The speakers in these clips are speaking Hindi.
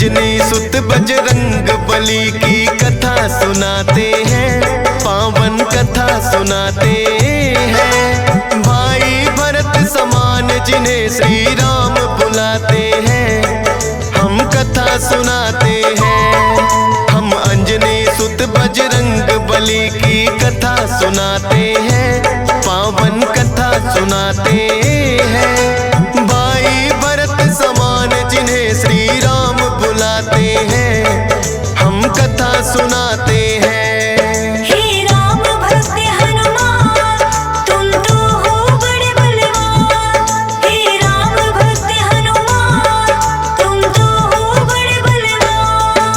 अंजनी सुत बजरंग बली की कथा सुनाते हैं, पावन कथा सुनाते हैं। भाई भरत समान जिन्हें श्री राम बुलाते हैं, हम कथा सुनाते हैं। हम अंजनी सुत बजरंग बली की कथा सुनाते हैं, पावन कथा सुनाते हैं। भाई भरत समान जिन्हें श्री राम बुलाते हैं, हम कथा सुनाते हैं। हे राम भक्त हनुमान, तुम तो हो बड़े बलवान। हे राम भक्त हनुमान, तुम तो हो बड़े बलवान।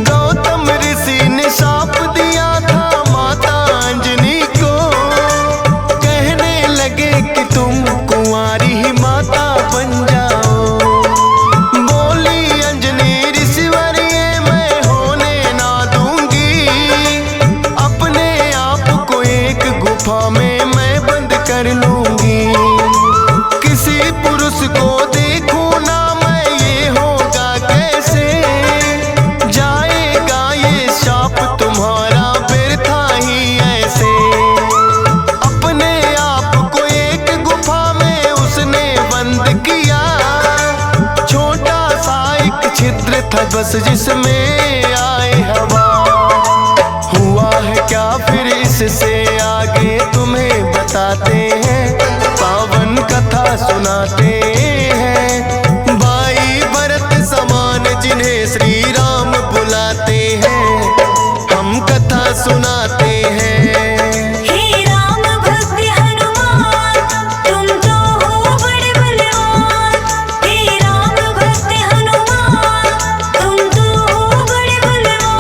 गौतम ऋषि ने शाप दिया था माता अंजनी को, कहने लगे कि तुम कुंवारी ही माता बन जाओ। बोली अंजनी ऋषिवर ये मैं होने ना दूंगी, अपने आप को एक गुफा में मैं बंद कर लूंगी। किसी पुरुष को देखूं ना मैं, ये होगा कैसे? जाएगा ये शाप तुम्हारा व्यर्था ही ऐसे। अपने आप को एक गुफा में उसने बंद किया, छोटा सा एक छिद्र था बस जिसमें आए हवा। हुआ है क्या फिर इससे आगे तुम्हें बताते हैं, पावन कथा सुनाते हैं। भाई भरत समान जिन्हें श्री राम बुलाते हैं, हम कथा सुनाते हैं। हे राम भक्त हनुमान, तुम तो हो बड़े बलवान। हे राम भक्त हनुमान, तुम तो हो बड़े बलवान।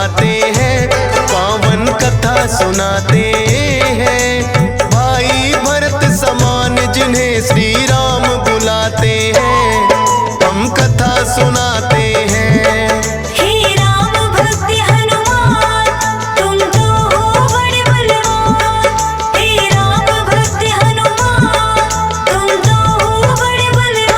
बढ़ाते हैं, पावन कथा सुनाते हैं। भाई भरत समान जिन्हें श्री राम बुलाते हैं, हम कथा सुनाते हैं। हे राम भक्त हनुमान तुम तो हो बड़े बलवान। हे राम भक्त हनुमान तुम तो हो बड़े बलवान।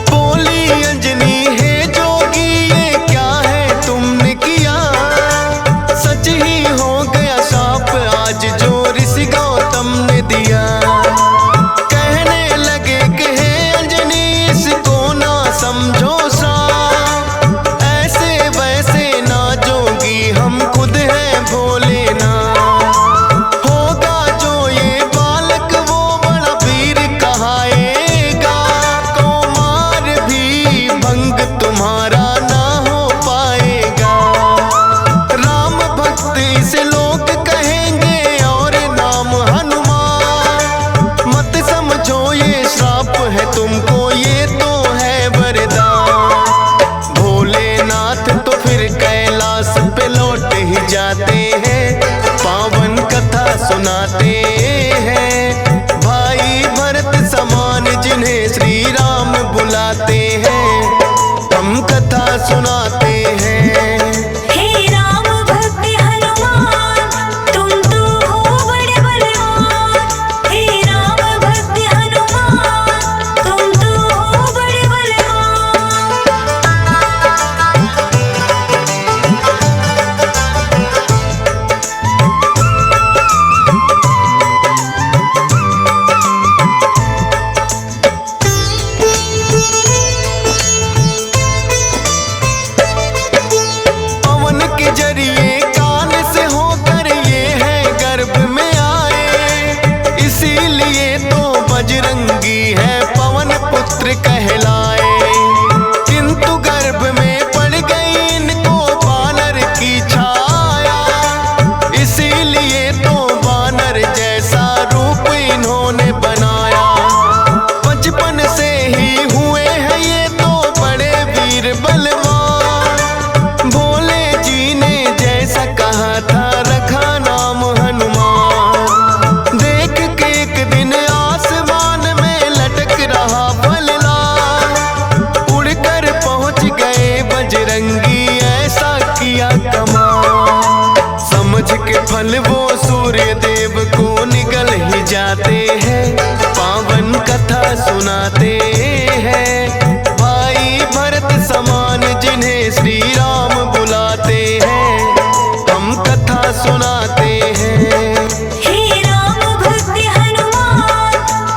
बोली अंजनी है जोगी ये क्या है तुमने किया, सच ही हो गया शाप आज जो ऋषि गौतम ने दिया। कहने लगे कि हे अंजनी इसको ना समझो सा, ऐसे वैसे ना जोगी हम खुद हैं भोले ना। होगा जो ये बालक वो बड़ा वीर कहाएगा, कुमार भी भंग तुम्हारा ना हो पाएगा। राम भक्त इसे लोग कहेंगे और नाम हनुमान, मत समझो ये श्राप है तुमको ये तो है वरदान। भोलेनाथ तो फिर कैलाश पे लौट ही जाते हैं, पावन कथा सुनाते हैं। भाई भरत समान जिन्हें श्री राम बुलाते हैं, हम कथा सुनाते हैं। हे राम भक्त हनुमान तुम तो हो बड़े बलवान। हे राम भक्त हनुमान तुम तो हो बड़े बलवान। पवन के जरिए कान से होकर ये है गर्भ में आए, इसीलिए तो बजरंगी है पवन पुत्र कहलाए। किंतु गर्भ में पड़ गई इनको बानर की छाया, इसीलिए तो बानर जैसा रूप इन्होंने बनाया। बचपन से ही हुए हैं ये तो बड़े वीर बलवान, भोले जी ने जैसा कहा था रखा नाम हनुमान। देख के एक दिन आसमान में लटक रहा फलदार, उड़कर पहुंच गए बजरंगी ऐसा किया कमाल। समझ के फल वो सूर्य देव को निकल ही जाते हैं, पावन कथा सुनाते हैं। भाई भरत समान जिन्हें श्री राम बुलाते हैं, हम कथा सुनाते हैं। हे राम भक्त हनुमान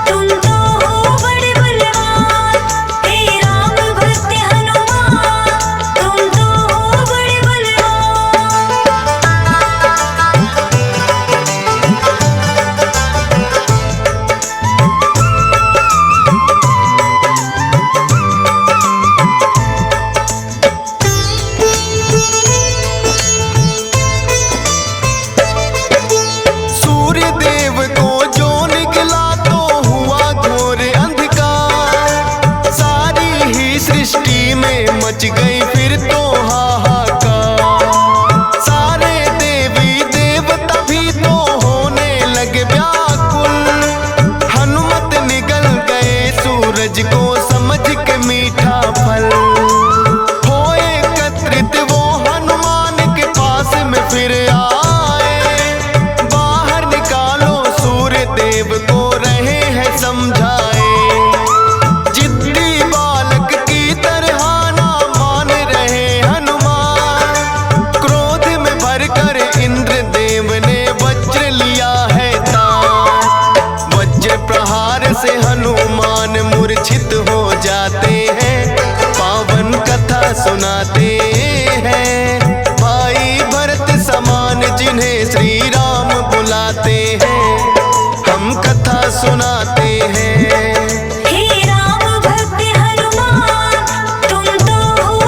तुम तो हो बड़े बलवान। हे राम भक्त हनुमान तुम तो हो बड़े बलवान। सूर्य देव को जो निकला तो हुआ घोर अंधकार, सारी ही सृष्टि में मच गई फिर तो हाहाकार। सारे देवी देवता भी तो होने लगे व्याकुल, हनुमत निगल गए सूरज को समझ के मीठा फल। हो एकत्रित वो हनुमान के पास में फिर आए, बाहर निकालो सूर्य देव को रहे हैं समझाए। जिद्दी बालक की तरह ना मान रहे हनुमान, क्रोध में भरकर इंद्र देव ने वज्र लिया है तान। वज्र प्रहार से हनुमान मूर्छित हो जाते हैं, पावन कथा सुनाते हैं। भाई भरत समान जिन्हें श्री राम बुलाते हैं, हम कथा सुनाते हैं। हे राम भक्त हनुमान तुम तो हो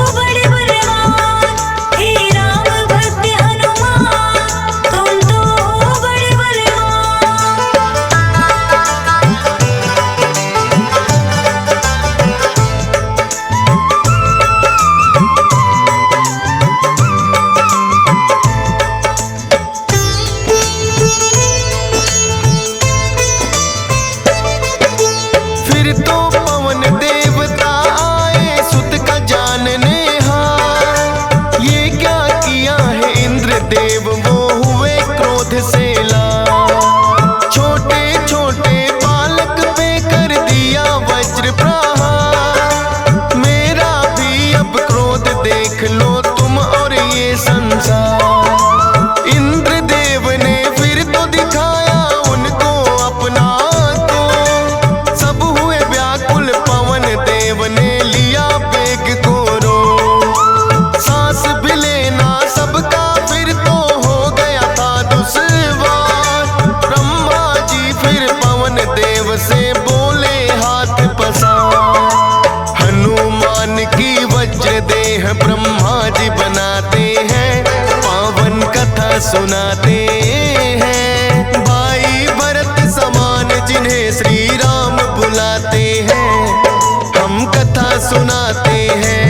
संसार। इंद्रदेव ने फिर तो दिखाया उनको अपना को, सब हुए व्याकुल, पवन देव ने लिया वेग को रो। सांस भी लेना सबका फिर तो हो गया था दुश्वार। ब्रह्मा जी फिर पवन देव से बोले हाथ पसार। हनुमान की वज्र देह ब्रह्मा जी बनाते हैं, पावन कथा सुनाते हैं। भाई भरत समान जिन्हें श्री राम बुलाते हैं, हम कथा सुनाते हैं।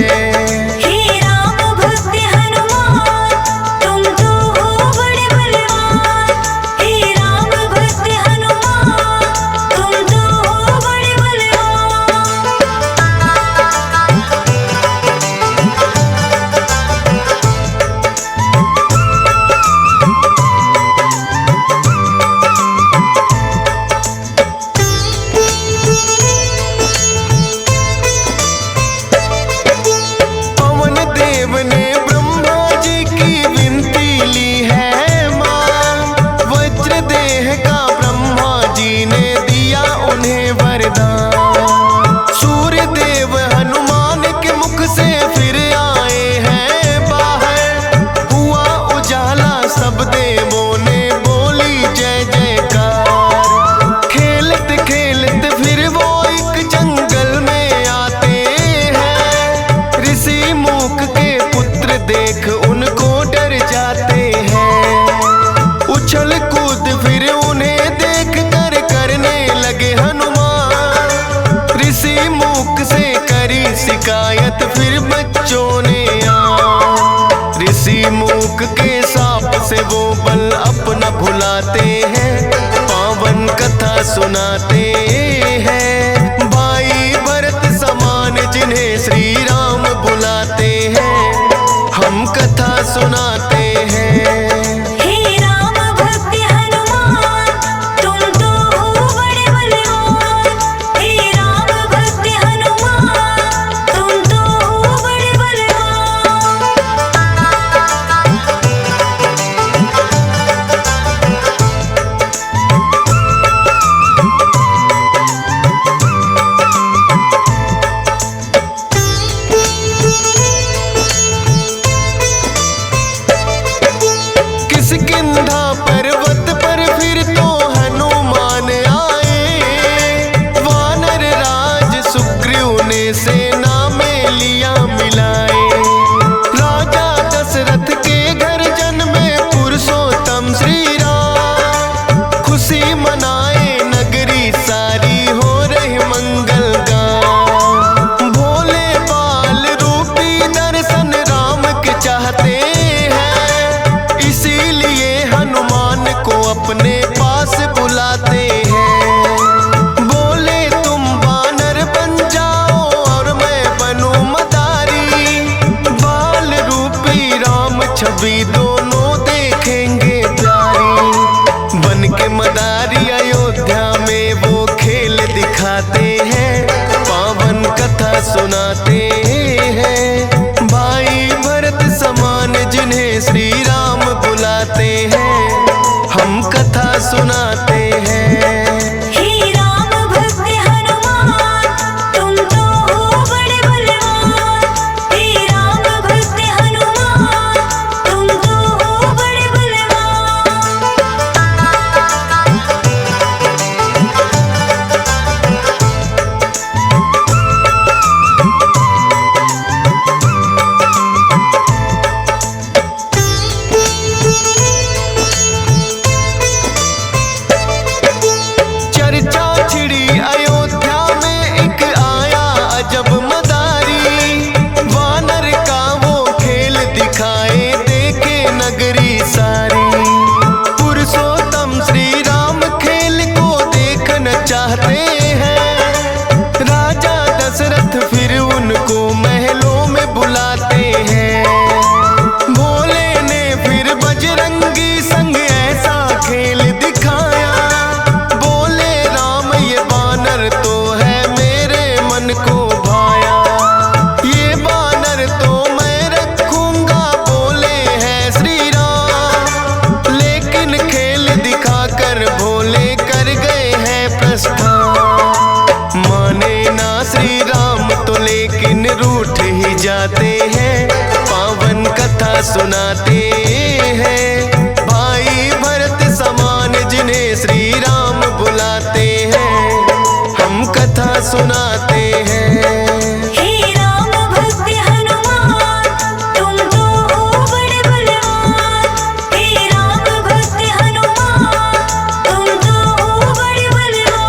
हे राम भक्त हनुमान, तुम तो हो बड़े बलवान। हे राम भक्त हनुमान, तुम तो हो बड़े बलवान। पवन देव ने ब्रह्मा जी की विनती ली है मां। वज्र देह का ब्रह्मा जी ने दिया उन्हें वरदान। सूर्य देव हनुमान के मुख से फिर आए हैं बाहर। हुआ उजाला, सब देवों ने बोली जय जयकार। खेलते खेलते फिर वो एक जंगल में आते हैं। ऋषि मूक के पुत्र देख उनको डर जाते हैं। उछल कूद फिर उन्हें देख कर करने लगे हनुमान। ऋषि मूक से करी शिकायत फिर बच्चों ने आन। ऋषि मूक के साप से वो बल अपना भुलाते हैं, पावन कथा सुनाते हैं। भाई भरत समान जिन्हें श्री राम बुलाते हैं, हम कथा सुनाते हैं। हे राम भक्त हनुमान, तुम तो हो बड़े बलवान। हे राम भक्त हनुमान, तुम तो हो बड़े बलवान। किष्किंधा पर्वत पर फिर तो हनुमान आए। वानर राज सुग्रीव ने सेना में लिया मिलाए। राजा दशरथ के घर जन्मे पुरुषोत्तम श्री राम। खुशी मनाए नगरी सारी, हो रही मंगल गान। भोले बाल रूपी दर्शन राम के चाहते हैं, इसीलिए हनुमान को अपने पास बुलाते हैं। बोले तुम वानर बन जाओ और मैं बनूं मदारी। बाल रूपी राम छवि दोनों देखेंगे प्यारी। बन के मदारी अयोध्या में वो खेल दिखाते हैं, पावन कथा सुनाते हैं। भाई भरत समान जिन्हें श्री राम बुलाते हैं, हम कथा सुनाते हैं। हे राम भक्त हनुमान, तुम तो हो बड़े बलवान। हे राम भक्त हनुमान, तुम तो हैं, पावन कथा सुनाते हैं। भाई भरत समान जिन्हें श्री राम बुलाते हैं, हम कथा सुनाते हैं। हे राम भक्त हनुमान, तुम तो हो बड़े बलवान। हे राम भक्त हनुमान, तुम तो हो बड़े बलवान।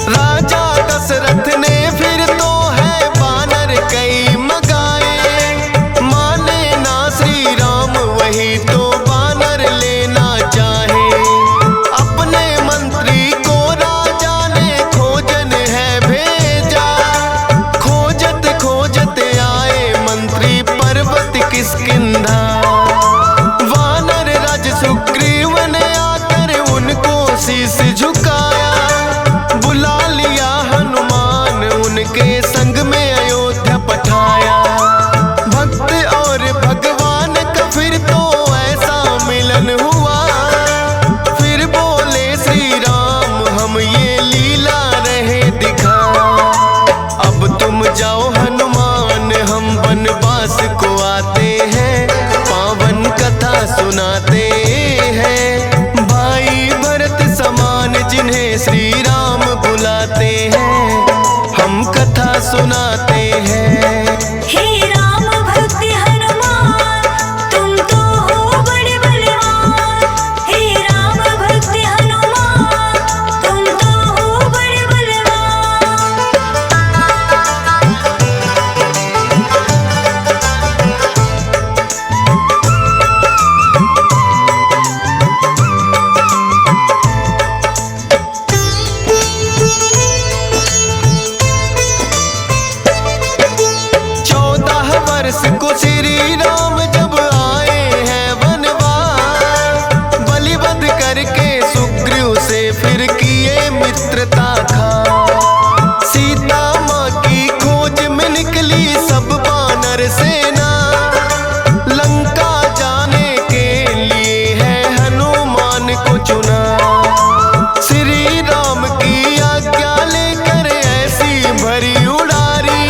राजा दशरथ ने फिर तो है बानर कई मगाए, माने ना श्री राम वही तो बानर लेना चाहे। अपने मंत्री को राजा ने खोजन है भेजा, खोजत खोजत आए मंत्री पर्वत किष्किंधा। वानर राज सुग्रीव ने आकर उनको शीश झुकाया, बुला लिया हनुमान उनके संग में अयोध्या पठाया। भक्त और भगवान का फिर तो ऐसा मिलन हुआ, फिर बोले श्री राम हम ये लीला रहे दिखा। अब तुम जाओ हनुमान हम वनवास को आते हैं, पावन कथा सुनाते हैं। भाई भरत समान जिन्हें श्री राम बुलाते हैं, हम कथा सुनाते हैं। हे राम भक्त हनुमान, तुम तो हो बड़े बलवान। हे राम भक्त हनुमान, तुम तो हो बड़े बलवान। वर्ष को श्री राम जब आए हैं वनवास, बलिवध करके सुग्रीव से फिर किए मित्रता खा। सीता माँ की खोज में निकली सब वानर सेना, लंका जाने के लिए है हनुमान को चुना। श्री राम की आज्ञा लेकर ऐसी भरी उड़ारी,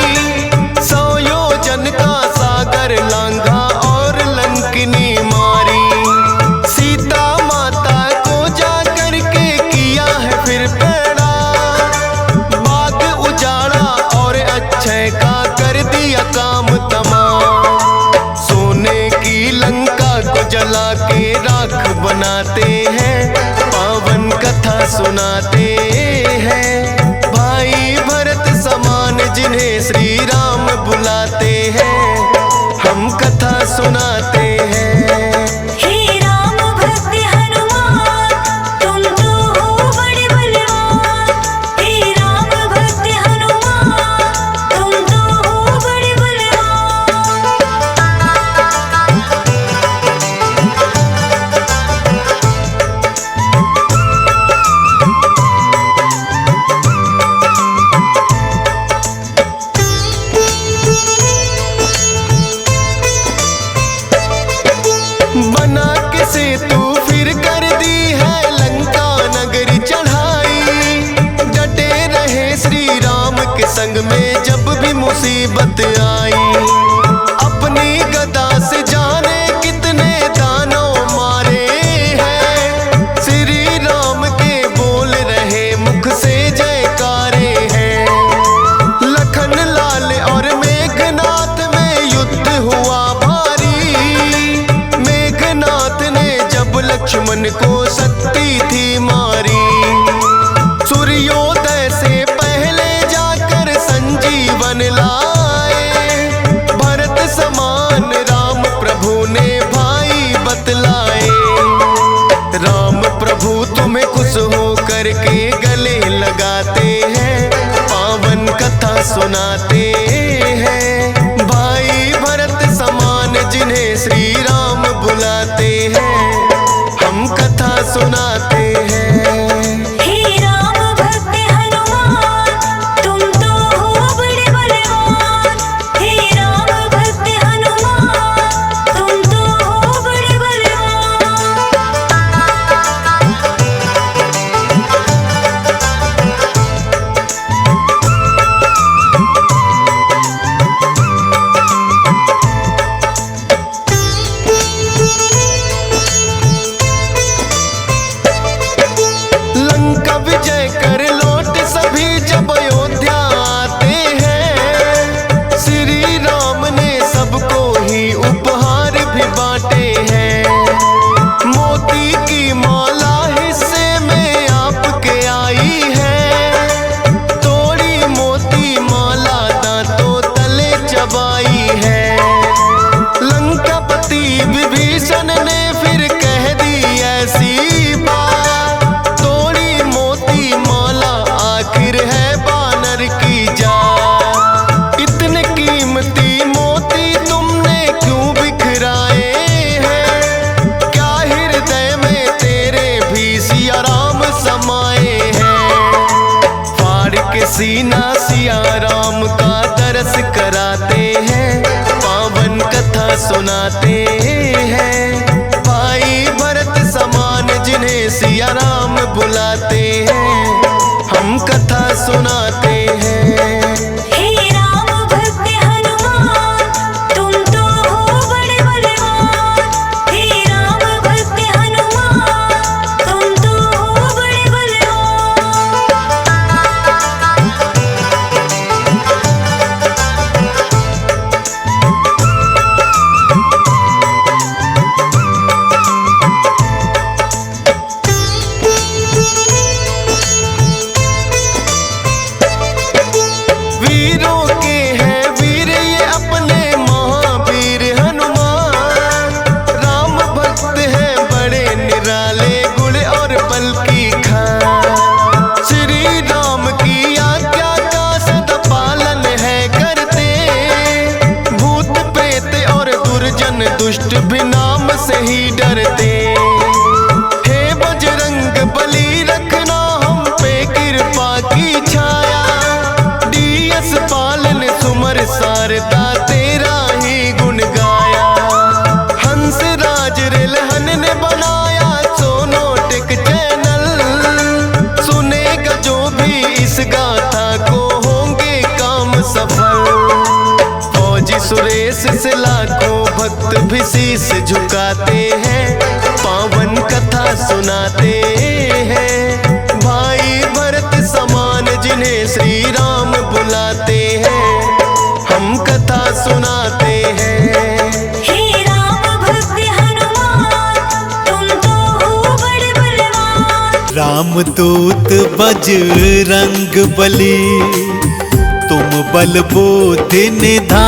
100 योजन का सागर लांघा और लंकिनी मारी। सीता माता को जा करके किया है फिर पैड़ा, बाग उजाड़ा और अक्षय का कर दिया काम तमाम। सोने की लंका को जला के राख बनाते हैं, पावन कथा सुनाते हैं। भाई भरत समान जिन्हें श्री राम बुलाते हैं, हम कथा सुनाते हैं। हे राम भक्त हनुमान, तुम तो हो बड़े बलवान। हे राम भक्त हनुमान, तुम तो हो बड़े बलवान। बना के सेतु फिर कर दी है लंका नगरी चढ़ाई। डटे रहे श्री राम के संग में जब भी मुसीबत आई। अपनी गदा से जाने कितने दानों मारे हैं, श्री राम के बोल रहे मुख से जयकारे हैं। लखन लाल और मेघनाथ में युद्ध हुआ भारी, मेघनाथ ने जब लक्ष्मण को शक्ति थी मारी। सूर्योदय से पहले जाकर संजीवन लाए, भरत समान राम प्रभु ने भाई बतलाए। राम प्रभु तुम्हें खुश हो करके गले लगाते हैं, पावन कथा सुनाते हैं। भाई भरत समान जिन्हें श्री राम बुलाते हैं, हम कथा सुनाते हैं। हे राम भक्त हनुमान, तुम तो हो बड़े है। लंकापति विभीषण ने फिर कह दी ऐसी बात, तोड़ी मोती माला आखिर है बानर की जात। इतने कीमती मोती तुमने क्यों बिखराए हैं, क्या हृदय में तेरे भी सिया राम समाए हैं। फाड़ के सीना सिया राम का दरस कराते हैं, पावन कथा सुनाते हैं। भाई भरत समान जिन्हें सिया राम बुलाते हैं, हम कथा सुनाते हैं। हे राम भक्त हनुमान, तुम तो हो बड़े बलवान। हे राम भक्त हनुमान, तुम तो हो बड़े बलवान। वीरों के हैं वीर ये अपने महावीर हनुमान। राम भक्त हैं बड़े निराले गुण और बल की खान। श्री राम की आज्ञा का सदा पालन है करते, भूत प्रेत और दुर्जन दुष्ट भी नाम से ही डरते। हे बजरंग बली रखना हम पे कृपा की छाया, डीएस पालन सुमर सारदा तेरा ही गुण गाया। हंस राज रिलहन ने बनाया सोनोटिक चैनल, सुनेगा जो भी इस गाथा को होंगे काम सफल। फौजी सुरेश से लाखों भक्त भी शीस झुकाते हैं, पावन कथा सुनाते हैं। भाई भरत समान जिन्हें श्री राम बुलाते हैं, हम कथा सुनाते हैं। हे राम भक्त हनुमान, तुम तो हो बड़े बलवान। रामदूत बजरंग बली, तुम बल बुद्धि निधान।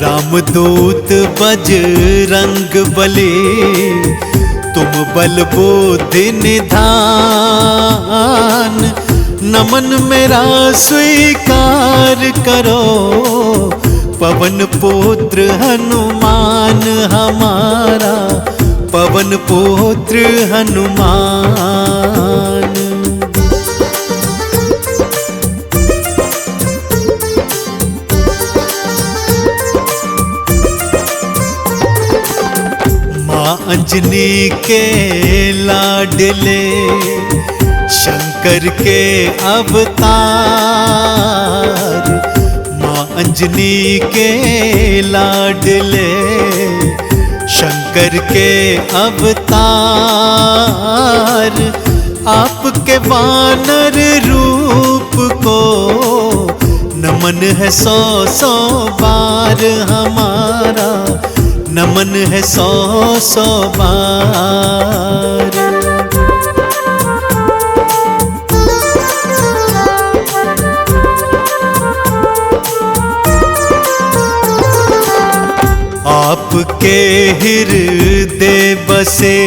रामदूत बजरंग बली, तुम बल बुद्धि निधान। नमन मेरा स्वीकार करो, पवन पुत्र हनुमान हमारा, पवन पुत्र हनुमान। माँ अंजनी के लाडले, शंकर के अवतार। माँ अंजनी के लाडले, शंकर के अवतार। आपके वानर रूप को नमन है 100-100 बार हमारा, नमन है 100-100 बार। आपके हृदय बसे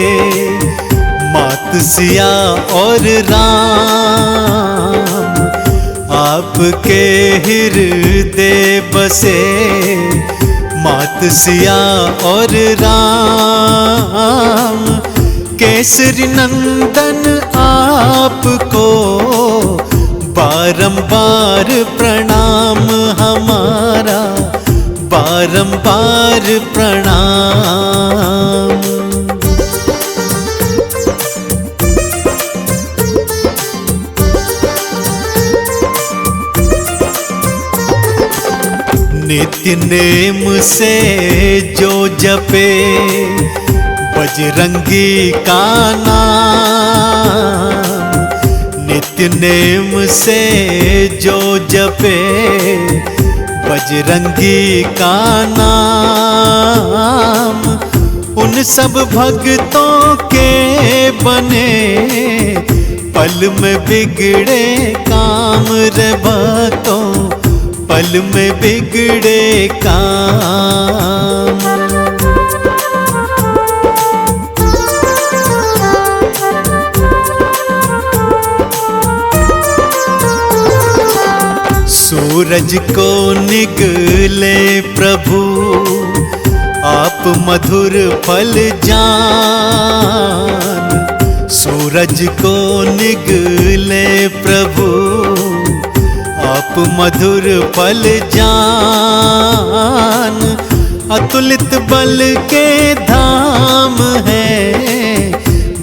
मात सिया और राम। आपके हृदय बसे मात सिया और राम। केसरी नंदन आपको बारंबार प्रणाम हमारा, बारंबार प्रणाम। नित्य नेम से जो जपे बजरंगी का नाम। नित्य नेम से जो जपे बजरंगी का नाम। उन सब भक्तों के बने पल में बिगड़े काम रे भक्तों, पल में बिगड़े काम। सूरज को निगले प्रभु आप मधुर फल जान। सूरज को निगले प्रभु आप मधुर फल जान। अतुलित बल के धाम है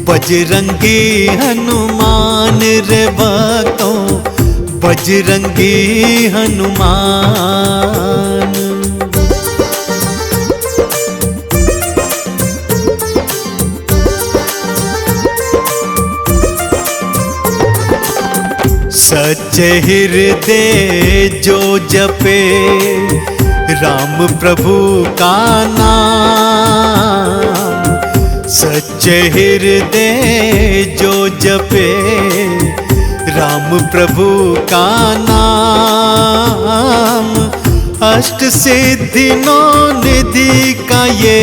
बजरंगी हनुमान रे भक्तों, बजरंगी हनुमान। सच्चे हृदय जो जपे राम प्रभु का नाम। सच्चे हृदय जो जपे राम प्रभु का नाम। अष्ट सिद्धि नौ निधि का ये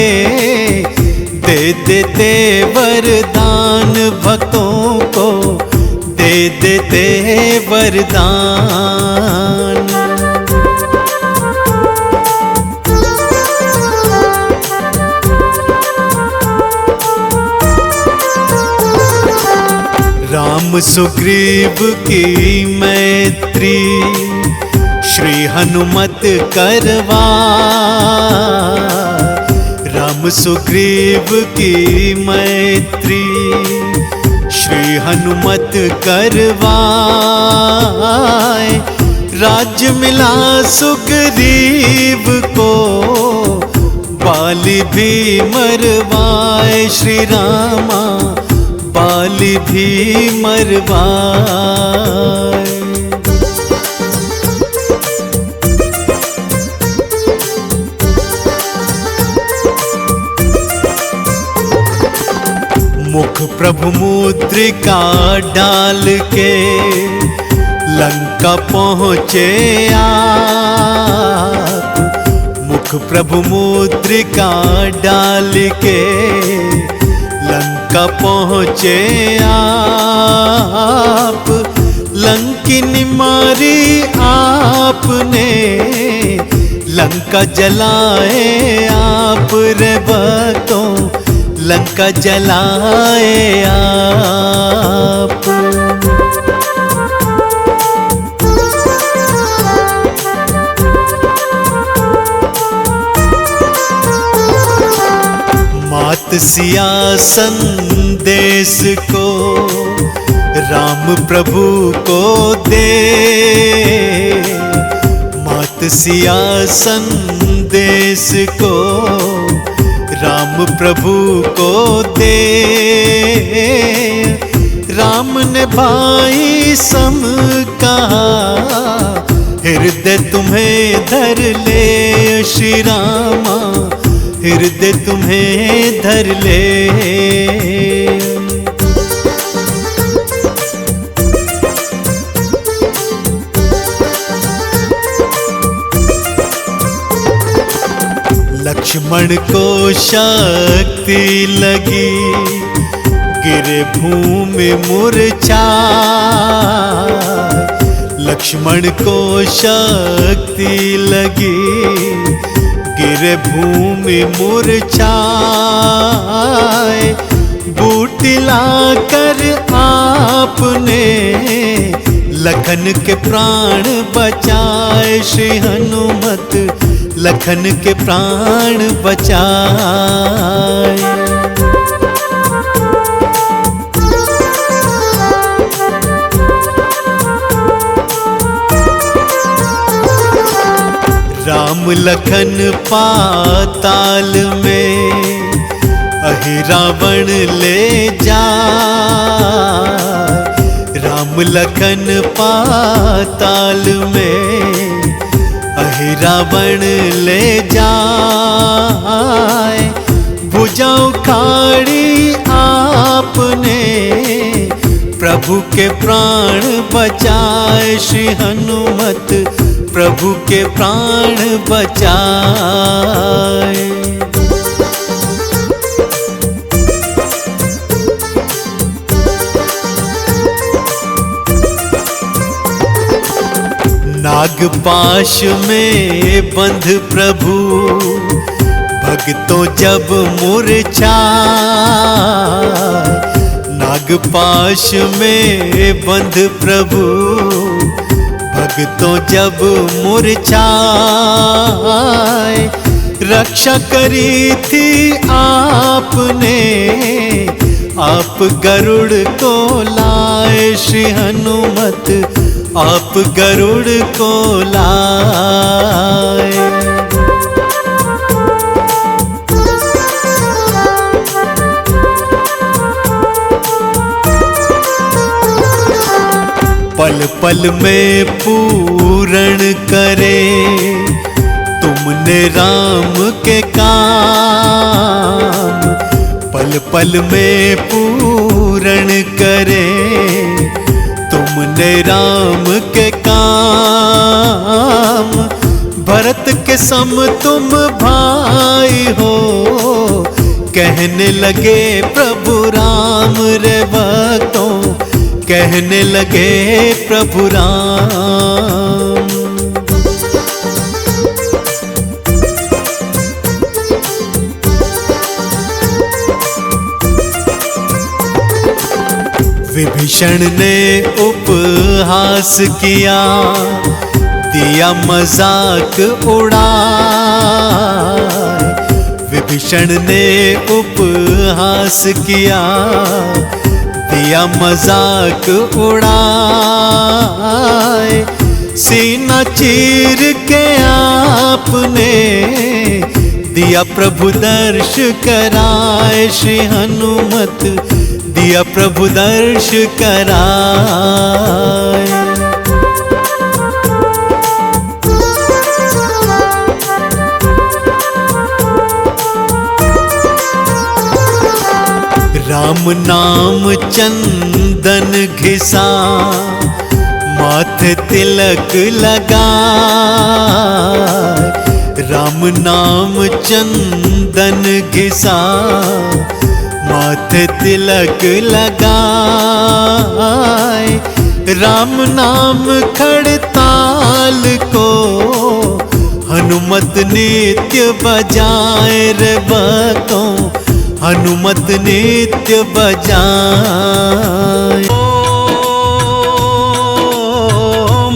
दे देते वरदान भक्तों को, दे देते वरदान। राम सुग्रीव की मैत्री श्री हनुमत करवा। राम सुग्रीव की मैत्री श्री हनुमत करवाए। राज्य मिला सुग्रीव को बाली भी मरवाए। श्री रामा बाली भी मरवाए। मुख प्रभु मुद्रिका डाल के लंका पहुँचे आप। मुख प्रभु मुद्रिका डाल के लंका पहुँचे आप। लंकिनी मारी आपने, लंका जलाए आप रे भक्तों, लंका जलाए आप। मात सिया संदेश को राम प्रभु को दे। मात सिया संदेश को राम प्रभु को दे। राम ने भाई सम कहा हृदय तुम्हें धर ले। श्री रामा हृदय तुम्हें धर ले। लक्ष्मण को शक्ति लगी गिरे भूमि मूर्छाए। लक्ष्मण को शक्ति लगी गिरे भूमि मूर्छाए। बूटी लाकर आपने लखन के प्राण बचाए। श्री हनुमत लखन के प्राण बचाए। राम लखन पाताल में अहि रावण ले जाए। राम लखन पाताल में अहि रावण ले जाए। भुजा उखाड़ी आपने प्रभु के प्राण बचाए। श्री हनुमत प्रभु के प्राण बचाए। नागपाश में बंध प्रभु भक्तों जब मूर्छाए। नागपाश में बंध प्रभु भक्तों जब मूर्छाए। रक्षा करी थी आपने, आप गरुड़ को लाए श्री हनुमत, आप गरुड़ को लाए। पल पल में पूर्ण करे तुमने राम के काम। पल पल में पूर्ण करे तुमने राम के काम। भरत के सम तुम भाई हो, कहने लगे प्रभु राम रे भक्तों, कहने लगे प्रभु राम। विभीषण ने उपहास किया, दिया मजाक उड़ाए। विभीषण ने उपहास किया, दिया मजाक उड़ाए। सीना चीर के आपने दिया प्रभु दर्श कराए श्री हनुमत, दिया प्रभु दर्श कराए। राम नाम चंदन घिसा, माथे तिलक लगा। राम नाम चंदन घिसा, माथे तिलक लगाए। राम नाम खड़ताल को हनुमत नित्य बजाए रे भक्तों, हनुमत नित्य बजाए। ओ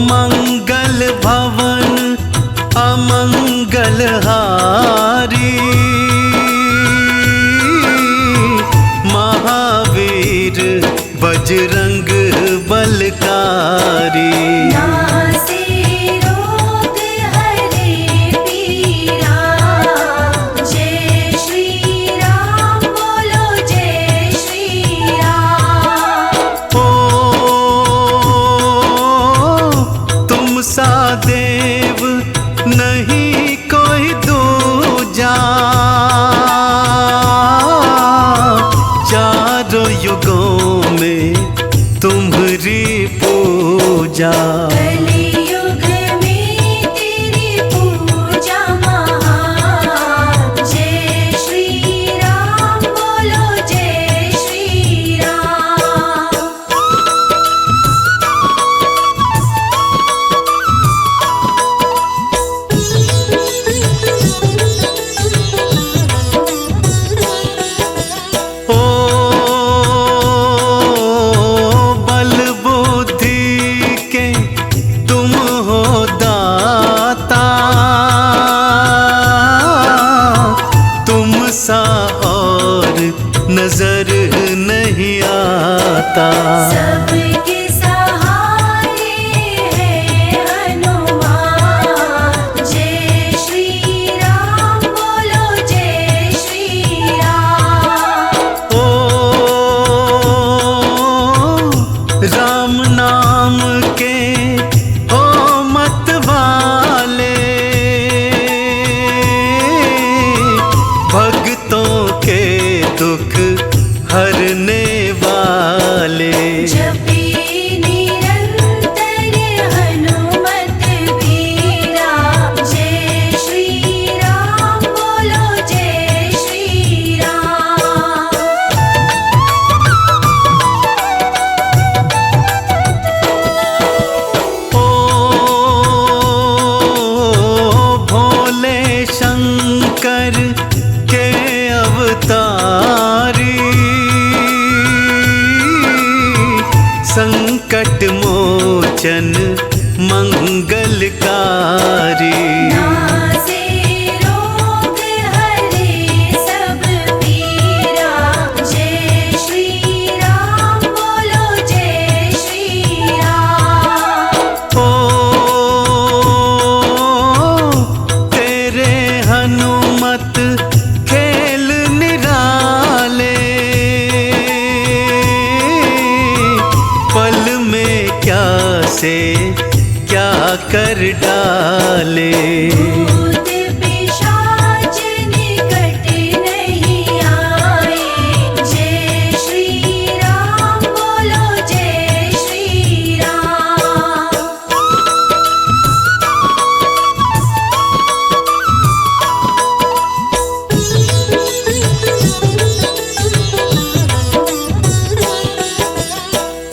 मंगल भवन अमंगल हारी, महावीर बजरंग बलकारी। नासे रोग हरे पीरा, जय श्री राम बोलो जय श्री राम। ओ तुम सा देव नहीं कोई दूजा, चारों युगों में तुम्हारी पूजा। कलियुग में तेरी पूजा महान, जय श्री राम बोलो जय श्री राम। ओ बल बुद्धि के तुम हो दाता, तुम सा और नजर नहीं आता। सबके सहारे है हनुमान, जय श्री राम बोलो जय श्री राम। ओ राम नाम के हो मत वाले, भक्तों के दुख हरने वाले। दुलारी। नासे रोग हरे सब पीरा, जय श्री राम बोलो जय श्री राम। ओ तेरे हनुमत खेल निराले, पल में क्या से क्या कर डाले। भूत पिशाच निकट नहीं आए, जय श्री राम बोलो जय श्री राम।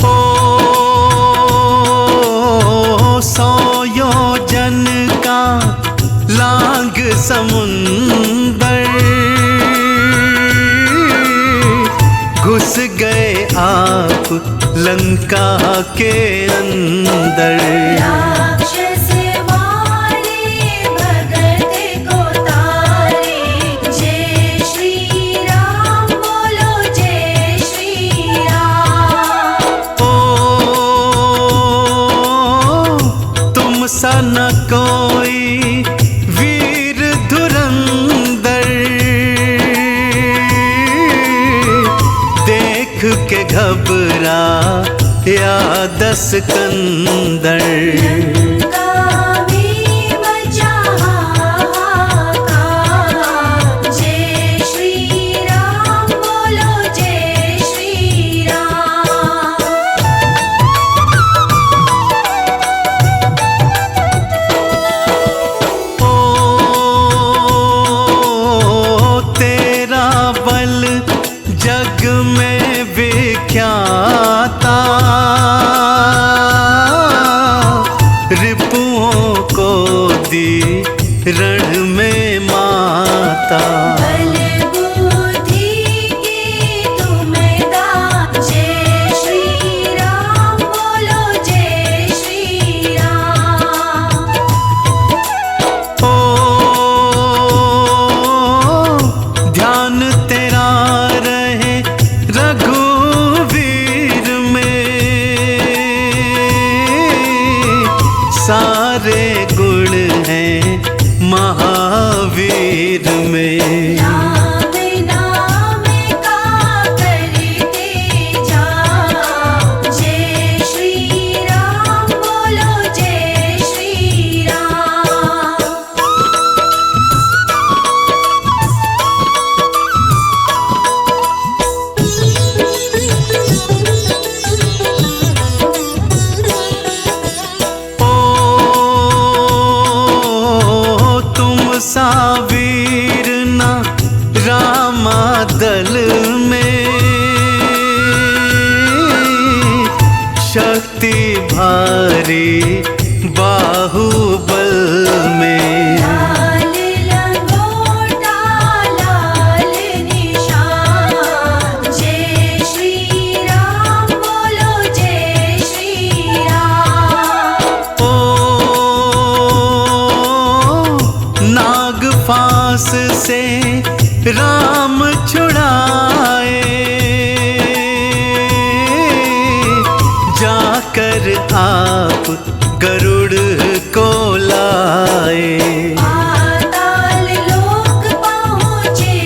ओ 100 योजन का लांग समुंदर, घुस गए आप लंका के अंदर। राक्षस मारे भगत को तारे, जय श्री राम बोलो जय श्री राम। ओ तुम सा न कोई वीर धुरंधर, देख के घबरा या दस कंदर। लंका में मचा हाहाकार, जय श्री राम बोलो जय श्री राम। ओ तेरा बल जग में विख्याता, रिपुओं को दी रण में माता। बल बुद्धि के तुम दाता, जय श्री राम बोलो जय श्री राम। ओ ध्यान तेरा रहे रघुवीर में, सारे गुण हैं महावीर में। राम नाम का करते जाओ, जय श्री राम बोलो जय श्री राम। ओ तुम सा वीर ना रामा दल में, शक्ति भारी बाहुबल में। लाल लंगोटा लाल निशान, जय श्री राम बोलो जय श्री राम। ओ नाग फांस से राम छुड़ाए, जाकर आप गरुड़ को लाए। पाताल लोक पहुँचे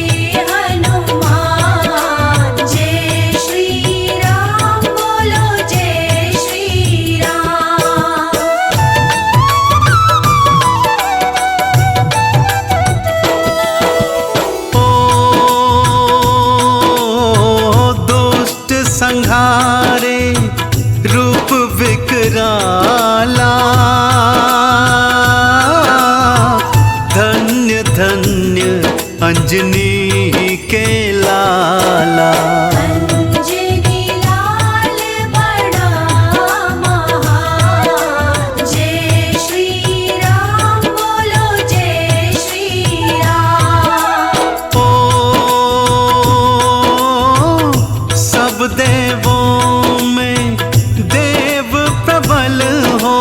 हनुमान, जय श्री राम बोलो जय श्री राम। ओ दुष्ट संहारे रूप विकराला, धन्य धन्य अंजनी के लाला। अंजनी लाल बड़ा महान, जय श्री राम बोलो जय श्री राम। ओ सब देवों में देव प्रबल हो,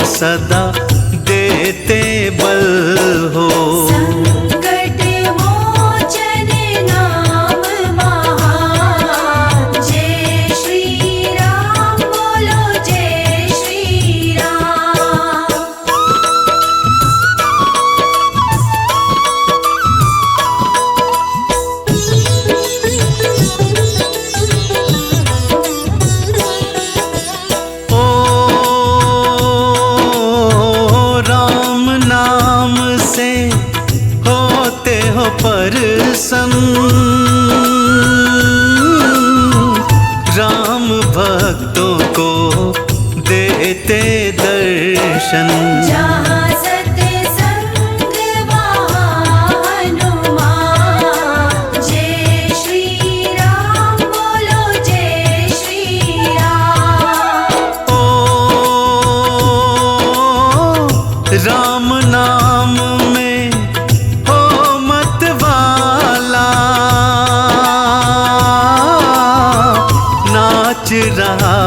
सदा देते बल हो। संकट मोचन नाम महान, जय श्री राम बोलो जय श्री राम। राम नाम से होते हो प्रसन्न, राम भक्तों को देते दर्शन। जहाँ सत्संग वहाँ हनुमान, जय श्री राम बोलो जय श्री राम। राम नाम में हो मत वाला, नाच रहा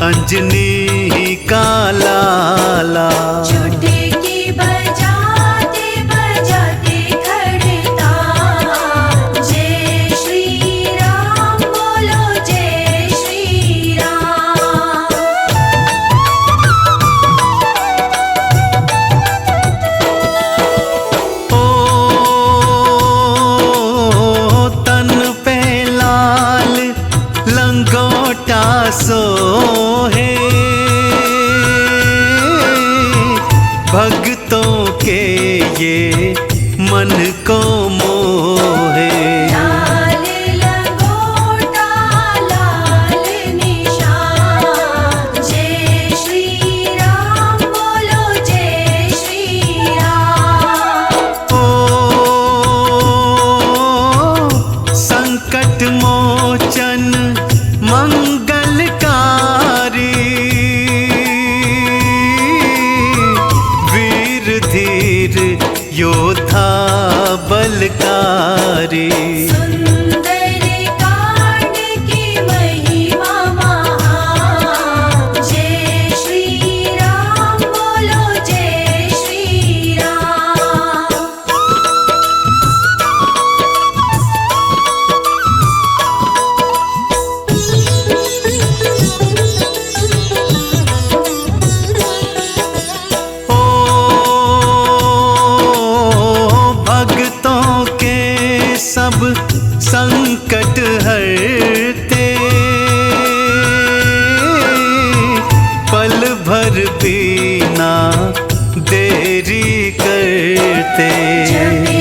अंजनी का लाला। चुटकी बजाते बजाते खड़ता, जय श्री राम बोलो जय श्री राम। तन पे लाल लंगोटा सोहे, भक्तों के ये मन को मोहे। लाल लंगोटा लाल निशान, जय श्री राम बोलो जय श्री राम। संकट मोचन मंगलकारी, वीर धीर योद्धा बलकारी। सुंदर कांड की महिमा महान, जय श्री राम बोलो जय श्री राम। भक्तों के सब संकट हरते, पल भर भी ना देरी करते। जपे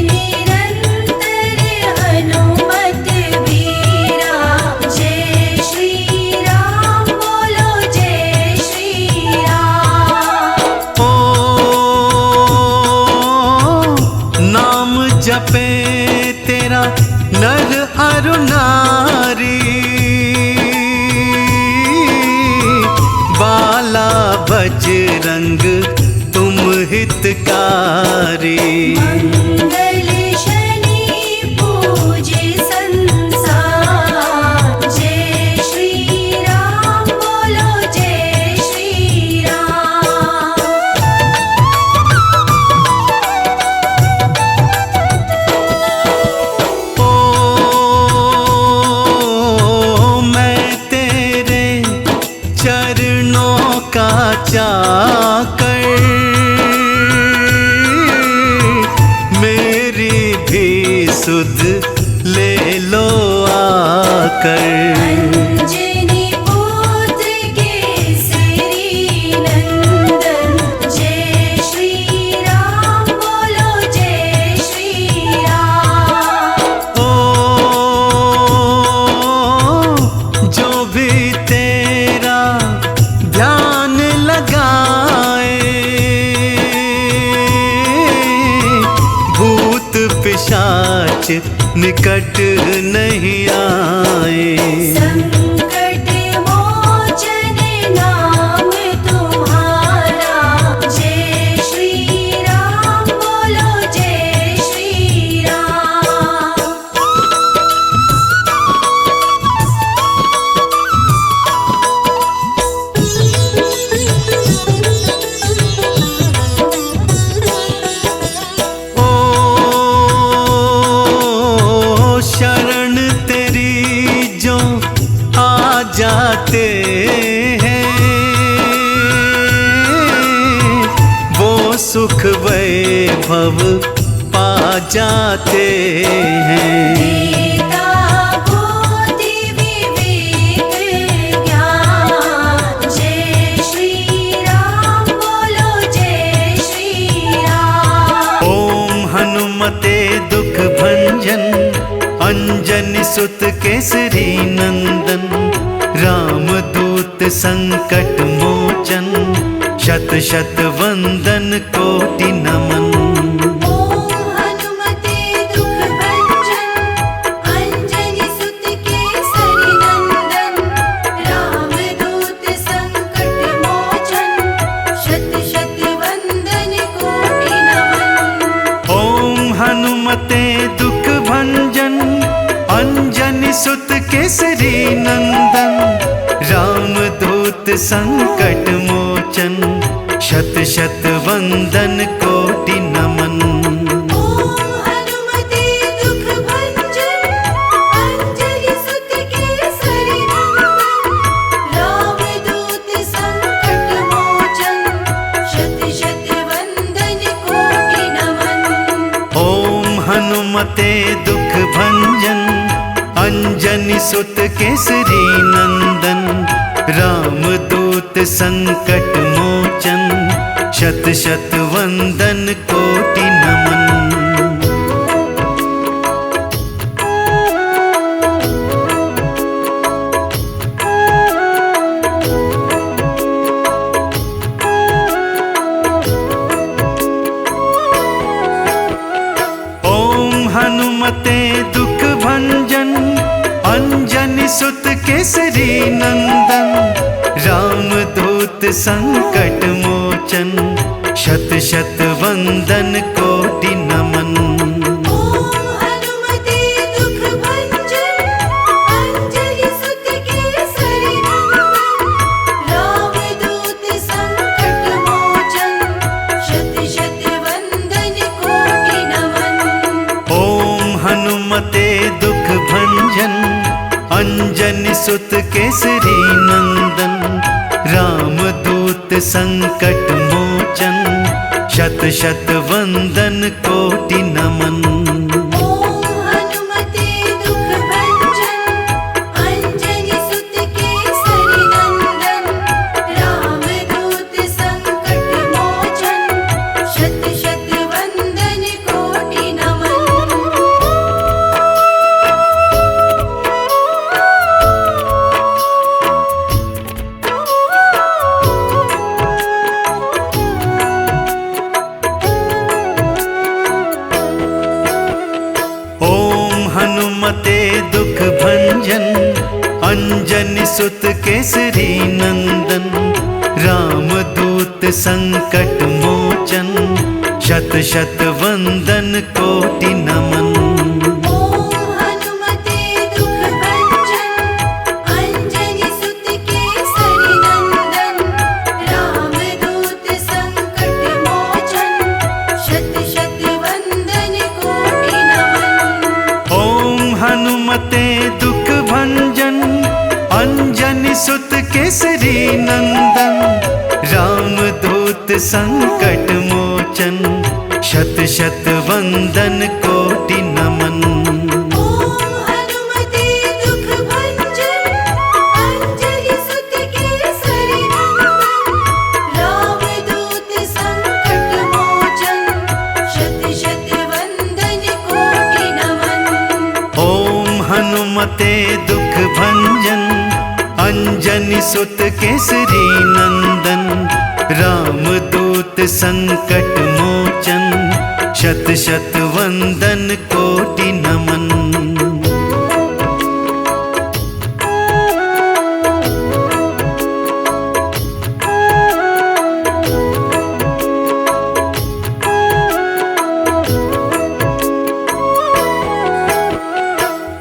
निरंतर हनुमत वीरा, जय श्री राम बोलो जय श्री राम। नाम जपे तेरा नर अरु नारी, बाला बजरंग तुम हितकारी। मंगल शनि पूजे संसार, जय श्री राम बोलो जय श्री राम। मैं तेरे चरणों का चाकर, मेरी भी सुध ले लो आकर। अंजनी पुत्र केसरी नंदन, जय श्री राम बोलो जय श्री राम। जो भी तेरा ध्यान लगाए, भूत पिशाच निकट नहीं आए। संकट मोचन नाम तुम्हारा, जय श्री राम बोलो जय श्री राम। भव पा जाते हैं। गीता बुद्धि विवेक ज्ञान, जय श्री राम बोलो जय श्री राम। ओम हनुमते दुख भंजन, अंजनी सुत केसरी नंदन, रामदूत संकट मोचन, शत शत वंदन कोटि नमन। ओम हनुमते दुख भंजन, अंजनी सुत केसरी नंदन, रामदूत संकट मोचन, शत शत वंदन कोटि नमन। ओम हनुमते दुख भंजन, अंजनी सुत केसरी नंदन, रामदूत संकट मोचन, शत शत वंदन कोटि नमन। ओम हनुमते दुख भंजन, अंजनी सुत केसरी नंदन, रामदूत संकट मोचन, शत शत वंदन कोटि नमन। ओम हनुमते दुख भंजन, अंजनी सुत केसरी नंदन, रामदूत संकट मोचन, शत शत वंदन कोटि नमन। ओम हनुमते दुख भंजन, अंजनी सुत केसरी नंदन, रामदूत संकट मोचन, शत शत वंदन कोटि नमन। ओम हनुमते दुख भंजन, अंजनी सुत केसरी नंदन, रामदूत संकट मोचन, शत शत वंदन कोटि नमन। ओम हनुमते दुख भंजन, अंजनी सुत केसरी नंदन, रामदूत संकट मोचन, शत शत वंदन कोटि नमन। ओम हनुमते दुख भंजन, अंजनी सुत केसरी नंदन, रामदूत संकट मोचन, शत शत वंदन कोटि नमन। ओम हनुमते दुख भंजन, अंजनी सुत केसरी नंदन, रामदूत संकट मोचन, शत शत वंदन कोटि नमन। ओम हनुमते दुख भंजन, अंजनी सुत केसरी नंदन, रामदूत संकट मोचन, शत शत वंदन कोटि नमन। ओम हनुमते दुख भंजन, अंजनी सुत केसरी नंदन, रामदूत संकट मोचन, शत शत वंदन कोटि नमन। ओम हनुमते दुख भंजन, अंजनी सुत केसरी नंदन, रामदूत संकट मोचन, शत शत वंदन कोटि नमन। ओम हनुमते दुख भंजन, अंजनी सुत केसरी नंदन, रामदूत संकट मोचन, शत शत वंदन कोटि नमन।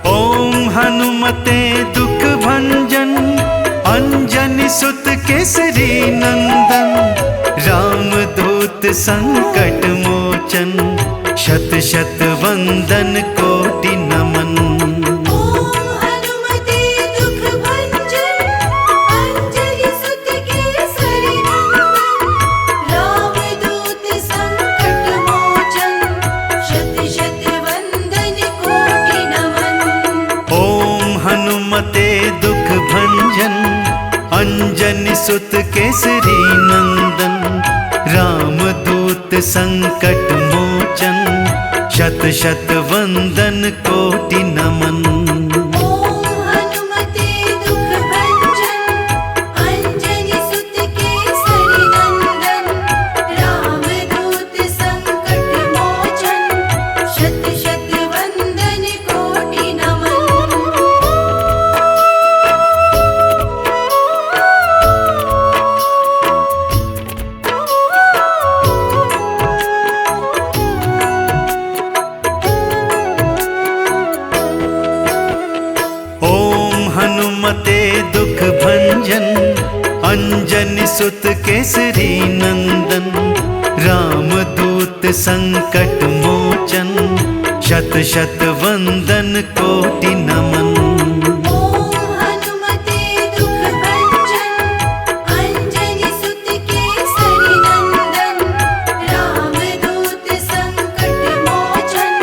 ओम हनुमते दुख भंजन, अंजनी सुत केसरी नंदन, रामदूत संकट मोचन, शत शत वंदन कोटि नमन। ओम हनुमते दुख भंजन, अंजनी सुत केसरी नंदन, रामदूत संकट मोचन, अंजनी सुत केसरी नंदन, रामदूत संकट मोचन, शत शत वंदन कोटि नमन। ओम हनुमते दुख भंजन, अंजनी सुत केसरी नंदन, रामदूत संकट मोचन, शत शत वंदन कोटि नमन। ओम हनुमते दुख भंजन, अंजनी सुत केसरी नंदन, रामदूत संकट मोचन, शत शत वंदन कोटि नमन। ओम हनुमते दुख भंजन, अंजनी सुत केसरी नंदन, रामदूत संकट मोचन,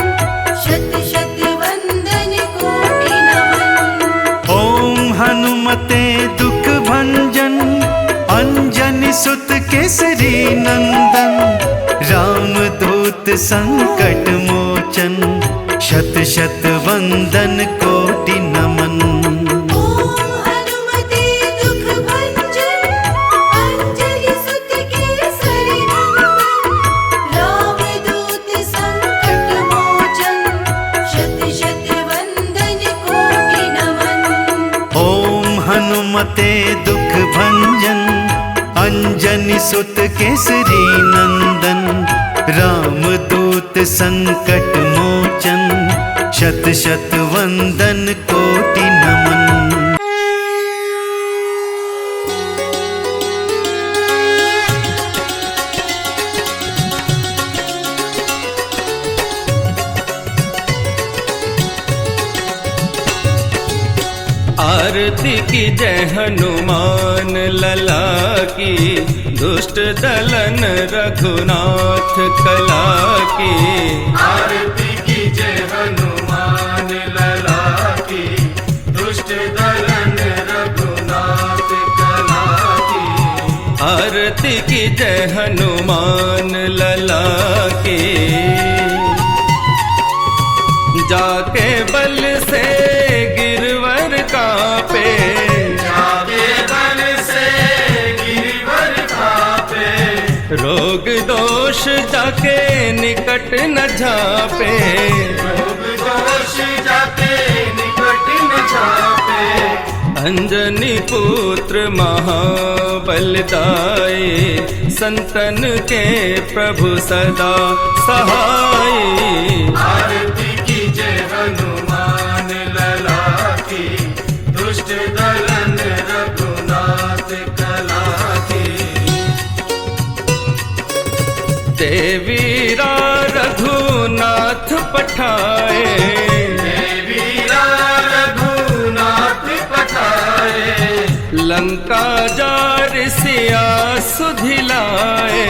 शत शत वंदन कोटि नमन। ओम हनुमते दुख भंजन, अंजनी सुत केसरी नंदन, रामदूत संकट मोचन, शत शत वंदन कोटि नमन। ओम हनुमते दुख भंजन, अंजनी सुत केसरी नंदन, रामदूत संकट मोचन, शत शत वंदन कोटि नमन। ओम हनुमते दुख भंजन, अंजनी सुत केसरी नंदन, रामदूत संकट मोचन, शत शत वंदन कोटि नमन। आरती की जय हनुमान लला की, दुष्ट दलन रघुनाथ कला की। आरती की जय हनुमान लला की, दुष्ट दलन रघुनाथ कला की। आरती की जय हनुमान लला की, जाके बल से गिरवर कापे, जाके बल से गिरवर कापे, रोग दोष जाके निकट न झापे। रोग दोष जाके निकट न झापे। अंजनी पुत्र महाबलदाई, संतन के प्रभु सदा सहाय। आरती की जय हनुमान लला की, दुष्ट दलन रघुनाथ कला की। देवीरा रघुनाथ पठाए, देवीरा रघुनाथ पठाए, लंका जार सिया सुधिलाए।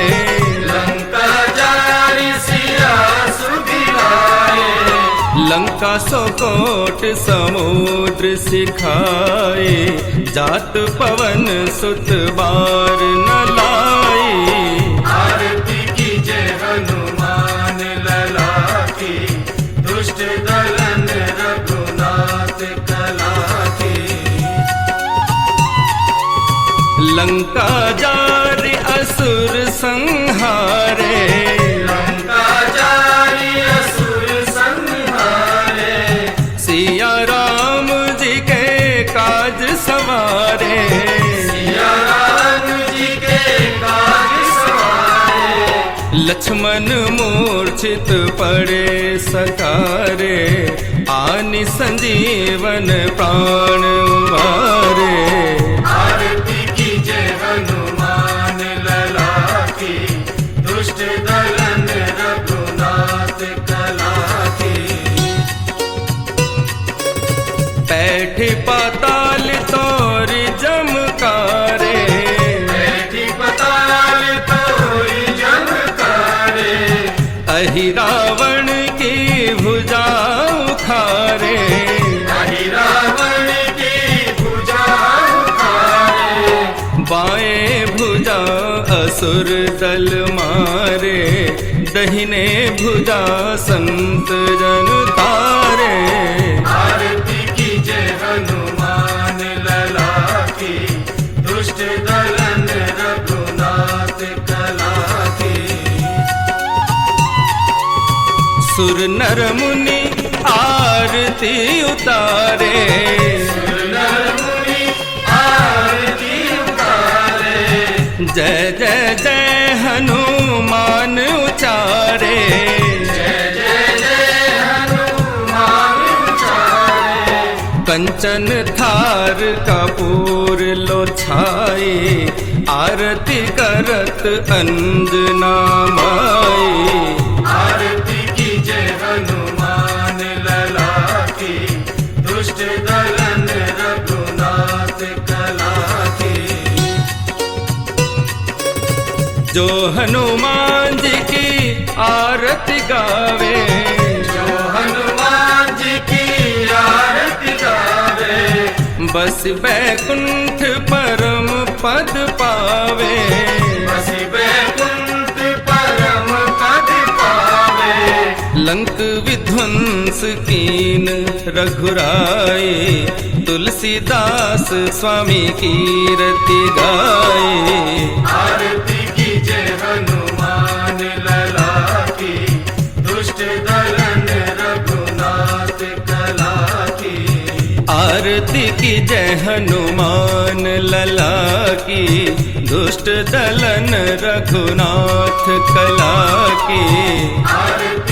लंका जारी सिया सुधिलाए। लंका सोकोट समुद्र सिखाए, जात पवन सुत बार न लाए। आरती की जय हनुमान लला की, दुष्ट दलन रघुनाथ कला की। लंका जारि असुर संहारे, लंका जारी असुर संहारे। सिया राम जी के काज सवारे। सिया राम जी के काज सवारे। लक्ष्मण मूर्छित पड़े सकारे, आनि संजीवन प्राण उबारे। आरती की जय हनुमान लला की, दुष्ट दलन रघुनाथ कला की। बैठी पाताल तोर जमकारे, बैठी पताल तोरी जमकारे। अहि रावण की भुजा उखारे। अहि रावण की भुजा बाएं भुजा असुर दल मारे, दहिने भुजा संत जन तारे। आरती कीजे हनुमान लला की, दुष्ट दलन रघुनाथ कला की। सुर नर मुनि आरती उतारे, सुर नर मुनि आरती उतारे। जय जय जय हनुमान उचारे। जय जय जय हनुमान उचारे। कंचन थार कपूर लो छाए, आरती करत अंजना माई। आरती कीजे हनुमान लला की, दुष्ट दलन रघुनाथ कला की। जो हनुमान जी की आरती गावे, जो हनुमान जी की आरती गावे, बस बैकुंठ परम पद पावे। बस बैकुंठ परम पद पावे। लंक विध्वंस कीन रघुराए, तुलसीदास स्वामी कीरति गाए। आरती कीजे हनुमान लला की, दुष्ट दलन रघुनाथ कला की। आरती की जय हनुमान लला की, दुष्ट दलन रघुनाथ कला की। आरती